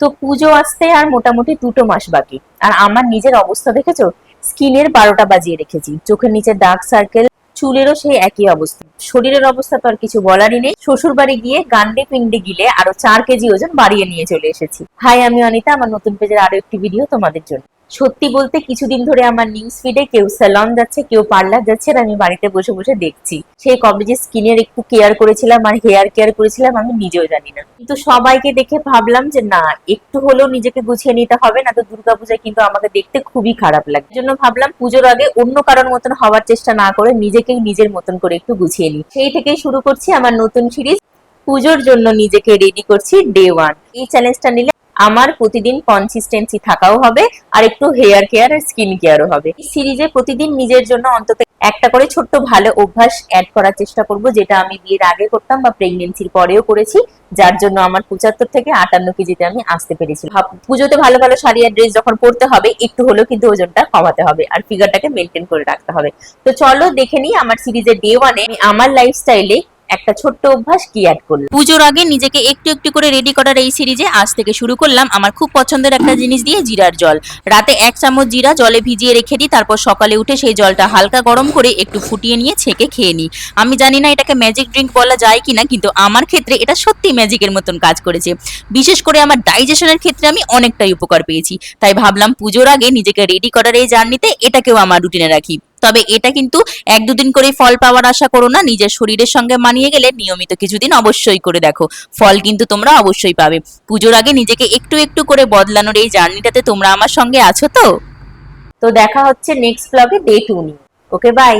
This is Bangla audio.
তো পুজো আসতে আর মোটামুটি 2 মাস বাকি। আর আমার নিজের অবস্থা দেখেছো, স্কিনের 12টা বাজিয়ে রেখেছি, চোখের নিচে ডার্ক সার্কেল, চুলেরও সেই একই অবস্থা। শরীরের অবস্থা তো আর কিছু বলারই নেই। শ্বশুর বাড়ি গিয়ে গান্ডে পিন্ডে গিলে আরো 4 কেজি ওজন বাড়িয়ে নিয়ে চলে এসেছি। হাই, আমি অনিতা, আমার নতুন পেজের আরো একটি ভিডিও তোমাদের জন্য। সত্যি বলতে কিছুদিন ধরে আমার নিউজ ফিডে কেউ স্যালন যাচ্ছে, কেউ পার্লার যাচ্ছে, আর আমি বাড়িতে বসে বসে দেখছি। সেই কবে যে স্কিনের একটু কেয়ার করেছিলাম আর হেয়ার কেয়ার করেছিলাম আমি নিজেও জানি না। কিন্তু সবাইকে দেখে ভাবলাম যে না, একটু হলেও নিজেকে গুছিয়ে নিতে হবে, না তো দুর্গাপূজায় কিন্তু আমাকে দেখতে খুবই খারাপ লাগে। এই জন্য ভাবলাম পুজোর আগে অন্য কারোর মতন হওয়ার চেষ্টা না করে নিজেকেই নিজের মতন করে একটু গুছিয়ে নিই। সেই থেকেই শুরু করছি আমার নতুন সিরিজ, পুজোর জন্য নিজেকে রেডি করছি ডে 1। এই চ্যালেঞ্জটা নিলে আমার প্রতিদিন কনসিস্টেন্সি থাকাও হবে, আর একটু হেয়ার কেয়ার আর স্কিন কেয়ারও হবে। এই সিরিজে প্রতিদিন নিজের জন্য অন্তত একটা করে ছোট্ট ভালো অভ্যাস অ্যাড করার চেষ্টা করব, যেটা আমি বিয়ের আগে করতাম বা প্রেগনেন্সির পরেও করেছি, যার জন্য আমার 75 থেকে 58 কেজিতে আমি আসতে পেরেছি। পুজোতে ভালো ভালো শাড়ি আর ড্রেস যখন পরতে হবে, একটু হলেও কিন্তু ওজনটা কমাতে হবে আর ফিগারটাকে মেনটেন করে রাখতে হবে। তো চলো দেখে নিই আমার সিরিজের ডে 1-এ আমার লাইফস্টাইলে একটা ছোট্ট অভ্যাস কি অ্যাড করলাম। পুজোর আগে নিজেকে একটু একটু করে রেডি করার এই সিরিজে আজ থেকে শুরু করলাম আমার খুব পছন্দের একটা জিনিস দিয়ে, জিরার জল। রাতে 1 চামচ জিরা জলে ভিজিয়ে রেখে দিই, তারপর সকালে উঠে সেই জলটা হালকা গরম করে একটু ফুটিয়ে নিয়ে ছেঁকে খেয়ে নিই। আমি জানি না এটাকে ম্যাজিক ড্রিঙ্ক বলা যায় কিনা, কিন্তু আমার ক্ষেত্রে এটা সত্যি ম্যাজিকের মতন কাজ করেছে। বিশেষ করে আমার ডাইজেশনের ক্ষেত্রে আমি অনেকটাই উপকার পেয়েছি। তাই ভাবলাম পুজোর আগে নিজেকে রেডি করার এই জার্নিতে এটাকেও আমার রুটিনে রাখি। তবে এটা কিন্তু 1-2 দিন করে ফল পাওয়ার আশা করো না। নিজের শরীরের সঙ্গে মানিয়ে গেলে নিয়মিত কিছুদিন অবশ্যই করে দেখো, ফল কিন্তু তোমরা অবশ্যই পাবে। পুজোর আগে নিজেকে একটু একটু করে বদলানোর এই জার্নিটাতে তোমরা আমার সঙ্গে আছো তো? তো দেখা হচ্ছে নেক্সট ব্লগে ডে 2 নিয়ে। ওকে, বাই।